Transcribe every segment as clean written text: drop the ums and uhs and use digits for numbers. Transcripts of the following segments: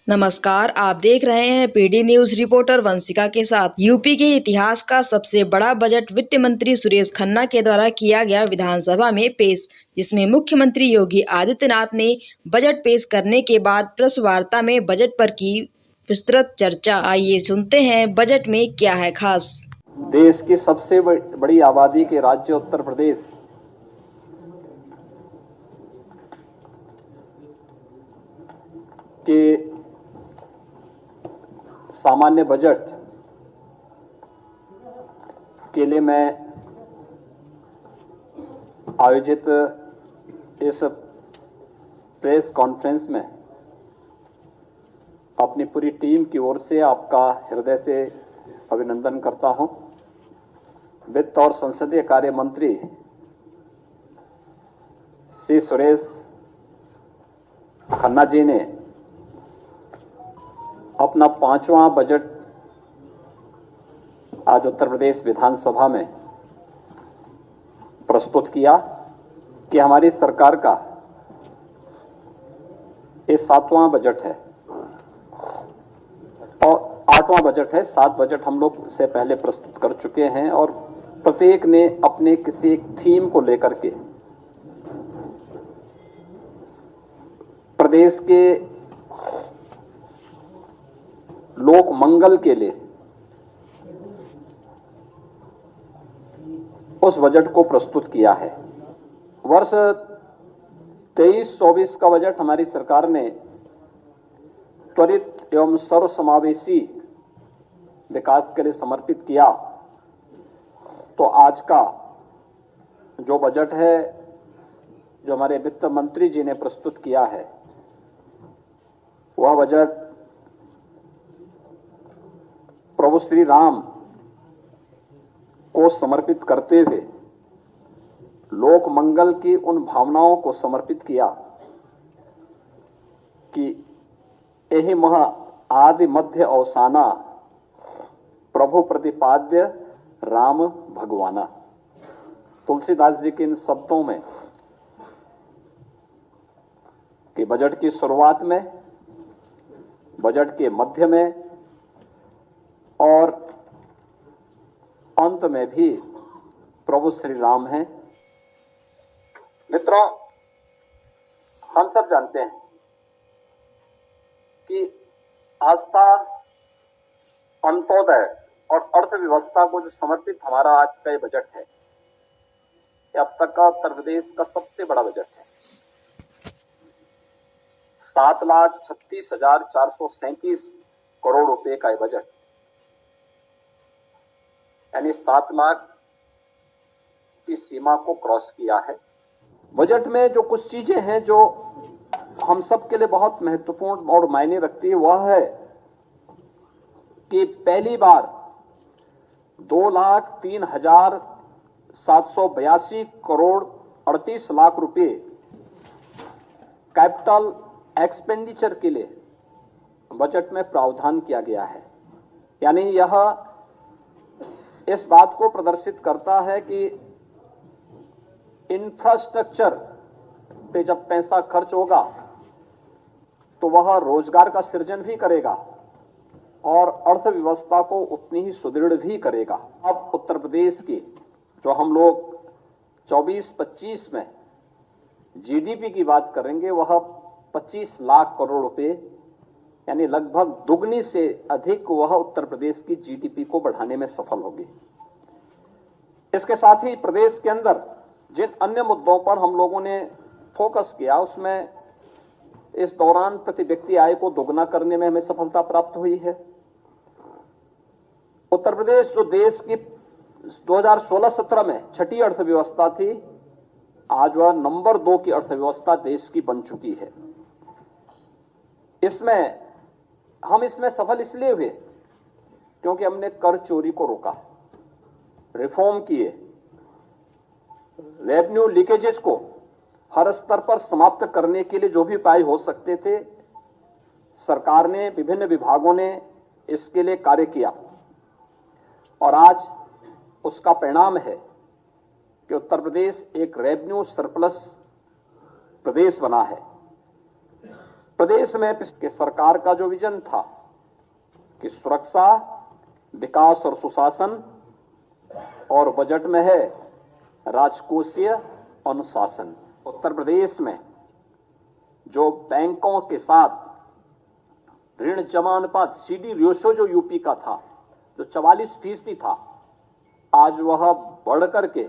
नमस्कार, आप देख रहे हैं पीडी न्यूज। रिपोर्टर वंशिका के साथ। यूपी के इतिहास का सबसे बड़ा बजट वित्त मंत्री सुरेश खन्ना के द्वारा किया गया विधानसभा में पेश, जिसमें मुख्यमंत्री योगी आदित्यनाथ ने बजट पेश करने के बाद प्रेस वार्ता में बजट पर की विस्तृत चर्चा। आइए सुनते हैं बजट में क्या है खास। देश की सबसे बड़ी आबादी के राज्य उत्तर प्रदेश के सामान्य बजट के लिए मैं आयोजित इस प्रेस कॉन्फ्रेंस में अपनी पूरी टीम की ओर से आपका हृदय से अभिनंदन करता हूं। वित्त और संसदीय कार्य मंत्री श्री सुरेश खन्ना जी ने अपना 5वां बजट आज उत्तर प्रदेश विधानसभा में प्रस्तुत किया कि हमारी सरकार का ये 7वां बजट है और 8वां बजट है। 7 बजट हम लोग से पहले प्रस्तुत कर चुके हैं और प्रत्येक ने अपने किसी एक थीम को लेकर के प्रदेश के लोक मंगल के लिए उस बजट को प्रस्तुत किया है। वर्ष 23-24 का बजट हमारी सरकार ने त्वरित एवं सर्वसमावेशी विकास के लिए समर्पित किया। तो आज का जो बजट है, जो हमारे वित्त मंत्री जी ने प्रस्तुत किया है, वह बजट प्रभु श्री राम को समर्पित करते हुए लोक मंगल की उन भावनाओं को समर्पित किया कि यही महा आदि मध्य अवसाना प्रभु प्रतिपाद्य राम भगवाना। तुलसीदास जी के इन शब्दों में कि बजट की शुरुआत में, बजट के मध्य में और अंत में भी प्रभु श्री राम हैं। मित्रों, हम सब जानते हैं कि आस्था, अंत्योदय और अर्थव्यवस्था को जो समर्पित हमारा आज का ये बजट है, ये अब तक का उत्तर प्रदेश का सबसे बड़ा बजट है। 7,36,437 करोड़ रुपए का ये बजट, यानी 7 लाख की सीमा को क्रॉस किया है। बजट में जो कुछ चीजें हैं जो हम सब के लिए बहुत महत्वपूर्ण और मायने रखती है, वह है कि पहली बार 2,03,782 करोड़ 38 लाख रुपए कैपिटल एक्सपेंडिचर के लिए बजट में प्रावधान किया गया है। यानी यह इस बात को प्रदर्शित करता है कि इंफ्रास्ट्रक्चर पे जब पैसा खर्च होगा तो वह रोजगार का सृजन भी करेगा और अर्थव्यवस्था को उतनी ही सुदृढ़ भी करेगा। अब उत्तर प्रदेश की जो हम लोग 24-25 में जीडीपी की बात करेंगे, वह 25 लाख करोड़ रुपए, यानी लगभग दुगनी से अधिक वह उत्तर प्रदेश की जीडीपी को बढ़ाने में सफल होगी। इसके साथ ही प्रदेश के अंदर जिन अन्य मुद्दों पर हम लोगों ने फोकस किया, उसमें इस दौरान प्रति व्यक्ति आय को दोगुना करने में हमें सफलता प्राप्त हुई है। उत्तर प्रदेश जो देश की 2016-17 में छठी अर्थव्यवस्था थी, आज वह नंबर 2 की अर्थव्यवस्था देश की बन चुकी है। हम इसमें सफल इसलिए हुए क्योंकि हमने कर चोरी को रोका, रिफॉर्म किए, रेवेन्यू लीकेजेस को हर स्तर पर समाप्त करने के लिए जो भी उपाय हो सकते थे, सरकार ने, विभिन्न विभागों ने इसके लिए कार्य किया और आज उसका परिणाम है कि उत्तर प्रदेश एक रेवेन्यू सरप्लस प्रदेश बना है। प्रदेश में कि सरकार का जो विजन था कि सुरक्षा, विकास और सुशासन, और बजट में है राजकोषीय अनुशासन। उत्तर प्रदेश में जो बैंकों के साथ ऋण जमा अनुपात सीडी रेशो जो यूपी का था, जो 44% था, आज वह बढ़कर के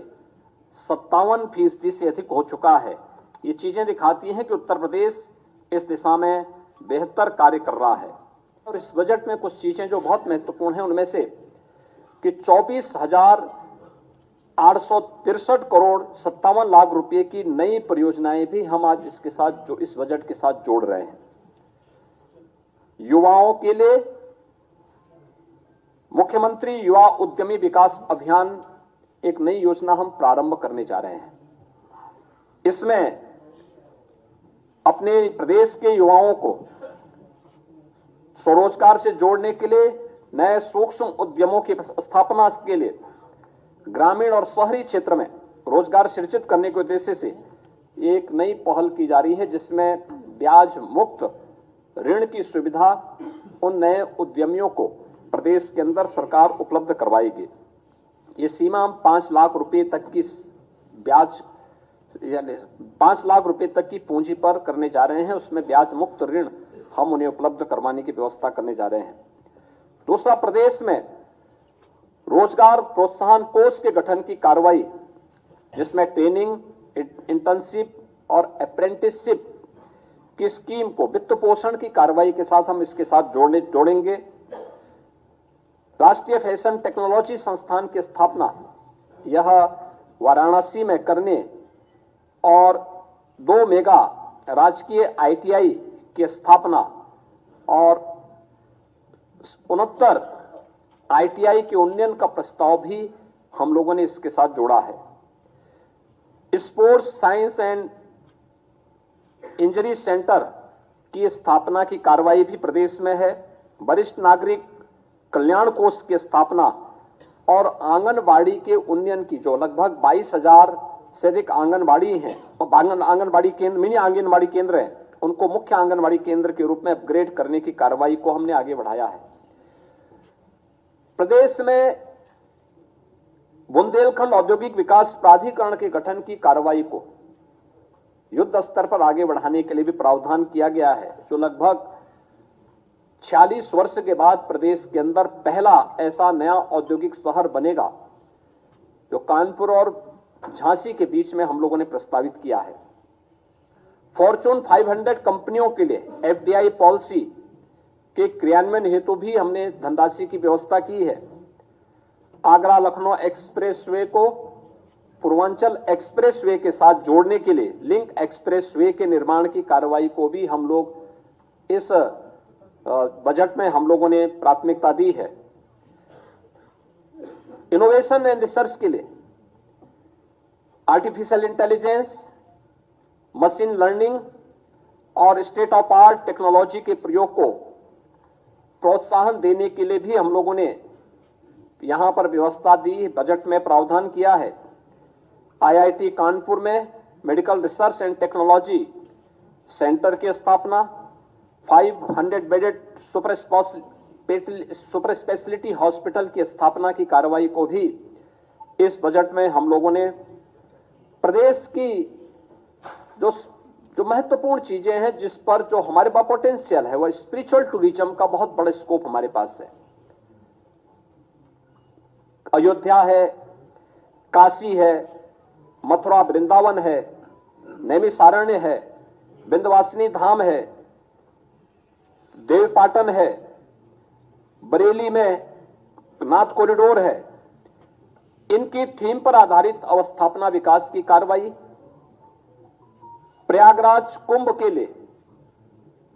57% से अधिक हो चुका है। ये चीजें दिखाती हैं कि उत्तर प्रदेश इस दिशा में बेहतर कार्य कर रहा है। और इस बजट में कुछ चीजें जो बहुत महत्वपूर्ण हैं, उनमें से कि 24,863 करोड़ 57 लाख रुपए की नई परियोजनाएं भी हम आज इसके साथ जो इस बजट के साथ जोड़ रहे हैं। युवाओं के लिए मुख्यमंत्री युवा उद्यमी विकास अभियान एक नई योजना हम प्रारंभ करने जा रहे हैं। इसमें अपने प्रदेश के युवाओं को स्वरोजगार से जोड़ने के लिए, नए सूक्ष्म उद्यमों की स्थापना के लिए, ग्रामीण और शहरी क्षेत्र में रोजगार सृजित करने के उद्देश्य से एक नई पहल की जा रही है, जिसमें ब्याज मुक्त ऋण की सुविधा उन नए उद्यमियों को प्रदेश के अंदर सरकार उपलब्ध करवाएगी। ये सीमा हम 5 लाख रुपए तक की ब्याज, यानी 5 लाख रुपए तक की पूंजी पर करने जा रहे हैं। उसमें ब्याज मुक्त ऋण हम उन्हें उपलब्ध करवाने की व्यवस्था करने जा रहे हैं। दूसरा, प्रदेश में रोजगार प्रोत्साहन कोष के गठन की कार्रवाई, जिसमें ट्रेनिंग, इंटर्नशिप और अप्रेंटिसशिप की स्कीम को वित्त पोषण की कार्रवाई के साथ हम इसके साथ जोड़ेंगे। राष्ट्रीय फैशन टेक्नोलॉजी संस्थान की स्थापना यह वाराणसी में करने और 2 मेगा राजकीय ITI की स्थापना और 69 ITI के उन्नयन का प्रस्ताव भी हम लोगों ने इसके साथ जोड़ा है। Sports science and injury centre की स्थापना की कार्रवाई भी प्रदेश में है। वरिष्ठ नागरिक कल्याण कोष की स्थापना और आंगनबाड़ी के उन्नयन की, जो लगभग 22,000 से अधिक आंगनबाड़ी हैं, आंगनबाड़ी केंद्र, मिनी आंगनबाड़ी केंद्र हैं, उनको मुख्य आंगनबाड़ी केंद्र के रूप में अपग्रेड करने की कार्रवाई को हमने आगे बढ़ाया है। प्रदेश में बुंदेलखंड औद्योगिक विकास प्राधिकरण के गठन की कार्रवाई को युद्ध स्तर पर आगे बढ़ाने के लिए भी प्रावधान किया गया है, जो लगभग 46 वर्ष के बाद प्रदेश के अंदर पहला ऐसा नया औद्योगिक शहर बनेगा, जो कानपुर और झांसी के बीच में हम लोगों ने प्रस्तावित किया है। फॉर्चून 500 कंपनियों के लिए FDI पॉलिसी के क्रियान्वयन हेतु भी हमने धनराशि की व्यवस्था की है। आगरा लखनऊ एक्सप्रेसवे को पूर्वांचल एक्सप्रेसवे के साथ जोड़ने के लिए लिंक एक्सप्रेसवे के निर्माण की कार्रवाई को भी हम लोग इस बजट में हम लोगों ने प्राथमिकता दी है। इनोवेशन एंड रिसर्च के लिए आर्टिफिशियल इंटेलिजेंस, मशीन लर्निंग और स्टेट ऑफ आर्ट टेक्नोलॉजी के प्रयोग को प्रोत्साहन देने के लिए भी हम लोगों ने यहां पर व्यवस्था दी, बजट में प्रावधान किया है। IIT कानपुर में medical research and technology centre की स्थापना, 500 बेडेड सुपर स्पेशलिटी हॉस्पिटल की स्थापना की कार्रवाई को भी इस बजट में हम लोगों ने प्रदेश की जो महत्वपूर्ण चीजें हैं, जिस पर जो हमारे पास पोटेंशियल है, वह स्पिरिचुअल टूरिज्म का बहुत बड़ा स्कोप हमारे पास है। अयोध्या है, काशी है, मथुरा वृंदावन है, नैमिषारण्य है, विंध्यवासिनी धाम है, देवपाटन है, बरेली में नाथ कॉरिडोर है। इनकी थीम पर आधारित अवस्थापना विकास की कार्रवाई, प्रयागराज कुंभ के लिए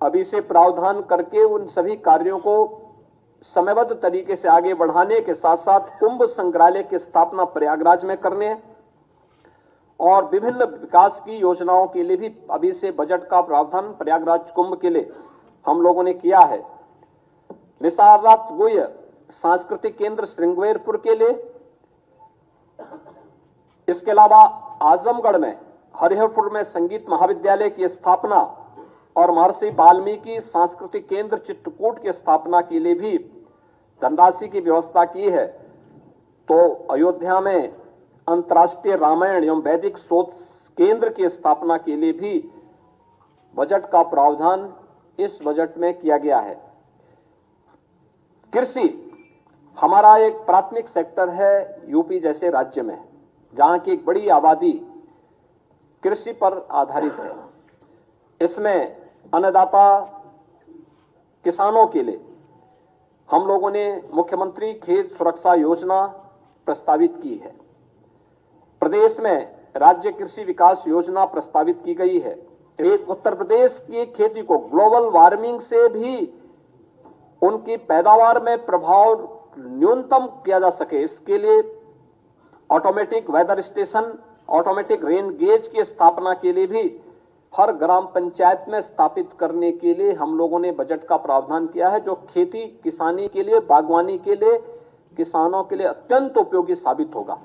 अभी से प्रावधान करके उन सभी कार्यों को समयबद्ध तरीके से आगे बढ़ाने के साथ साथ कुंभ संग्रहालय की स्थापना प्रयागराज में करने और विभिन्न विकास की योजनाओं के लिए भी अभी से बजट का प्रावधान प्रयागराज कुंभ के लिए हम लोगों ने किया है। निसारनाथ गुह्य सांस्कृतिक केंद्र श्रृंगेरपुर के लिए, इसके अलावा आजमगढ़ में हरिहरपुर में संगीत महाविद्यालय की स्थापना और महर्षि वाल्मीकि सांस्कृतिक केंद्र चित्रकूट की स्थापना के लिए भी धनराशि की व्यवस्था की है, तो अयोध्या में अंतर्राष्ट्रीय रामायण एवं वैदिक शोध केंद्र की स्थापना के लिए भी बजट का प्रावधान इस बजट में किया गया है। कृषि हमारा एक प्राथमिक सेक्टर है यूपी जैसे राज्य में, जहां की एक बड़ी आबादी कृषि पर आधारित है। इसमें अन्नदाता किसानों के लिए हम लोगों ने मुख्यमंत्री खेत सुरक्षा योजना प्रस्तावित की है। प्रदेश में राज्य कृषि विकास योजना प्रस्तावित की गई है। एक उत्तर प्रदेश की खेती को ग्लोबल वार्मिंग से भी उनकी पैदावार में प्रभाव न्यूनतम किया जा सके, इसके लिए automatic weather station, automatic rain gauge की स्थापना के लिए भी हर ग्राम पंचायत में स्थापित करने के लिए हम लोगों ने बजट का प्रावधान किया है, जो खेती किसानी के लिए, बागवानी के लिए, किसानों के लिए अत्यंत उपयोगी साबित होगा।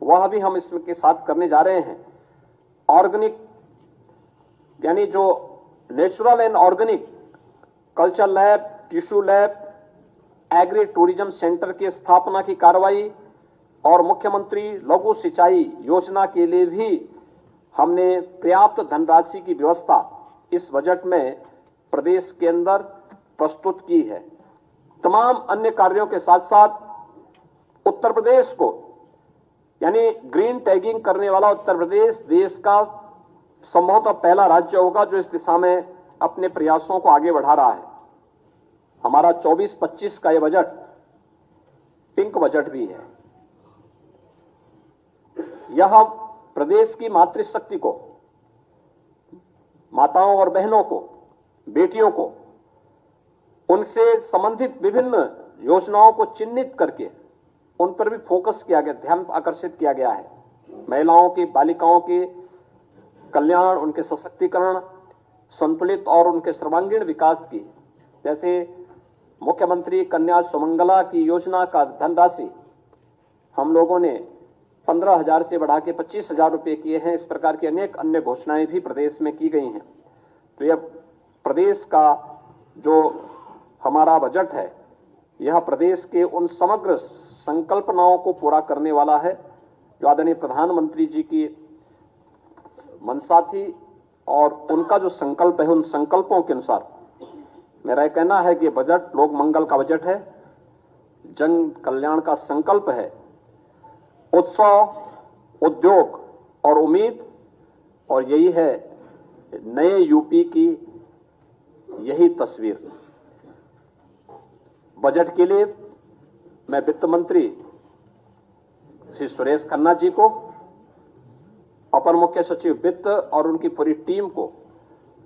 वह भी हम इसके साथ करने जा रहे हैं। ऑर्गेनिक यानी जो natural and organic culture lab, tissue lab, agri tourism centre की स्थापना की कार्रवाई और मुख्यमंत्री लघु सिंचाई योजना के लिए भी हमने पर्याप्त धनराशि की व्यवस्था इस बजट में प्रदेश के अंदर प्रस्तुत की है। तमाम अन्य कार्यों के साथ साथ उत्तर प्रदेश को यानी ग्रीन टैगिंग करने वाला उत्तर प्रदेश देश का संभवतः पहला राज्य होगा जो इस दिशा में अपने प्रयासों को आगे बढ़ा रहा है। हमारा 24-25 का यह बजट पिंक बजट भी है। यह प्रदेश की मातृशक्ति को, माताओं और बहनों को, बेटियों को, उनसे संबंधित विभिन्न योजनाओं को चिन्हित करके उन पर भी फोकस किया गया, ध्यान आकर्षित किया गया है। महिलाओं की, बालिकाओं के कल्याण, उनके सशक्तिकरण, संतुलित और उनके सर्वांगीण विकास की, जैसे मुख्यमंत्री कन्या सुमंगला की योजना का धनराशि हम लोगों ने 15,000 से बढ़ा के 25,000 रुपए किए हैं। इस प्रकार की अनेक अन्य घोषणाएं भी प्रदेश में की गई हैं। तो यह प्रदेश का जो हमारा बजट है, यह प्रदेश के उन समग्र संकल्पनाओं को पूरा करने वाला है जो आदरणीय प्रधानमंत्री जी की मंशा थी, और उनका जो संकल्प है, उन संकल्पों के अनुसार मेरा कहना है कि बजट लोक मंगल का बजट है, जन कल्याण का संकल्प है, उत्सव, उद्योग और उम्मीद, और यही है नए यूपी की यही तस्वीर। बजट के लिए मैं वित्त मंत्री श्री सुरेश खन्ना जी को, अपर मुख्य सचिव वित्त और उनकी पूरी टीम को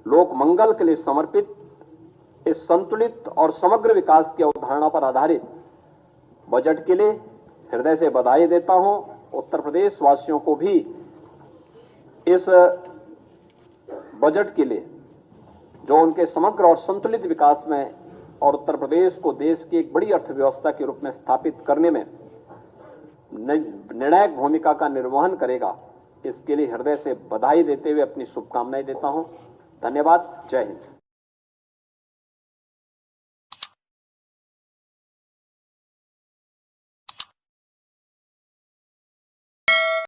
लोक मंगल के लिए समर्पित इस संतुलित और समग्र विकास की अवधारणा पर आधारित बजट के लिए हृदय से बधाई देता हूं। उत्तर प्रदेश वासियों को भी इस बजट के लिए जो उनके समग्र और संतुलित विकास में और उत्तर प्रदेश को देश की एक बड़ी अर्थव्यवस्था के रूप में स्थापित करने में निर्णायक भूमिका का निर्वहन करेगा, इसके लिए हृदय से बधाई देते हुए अपनी शुभकामनाएं देता हूं। धन्यवाद। जय हिंद।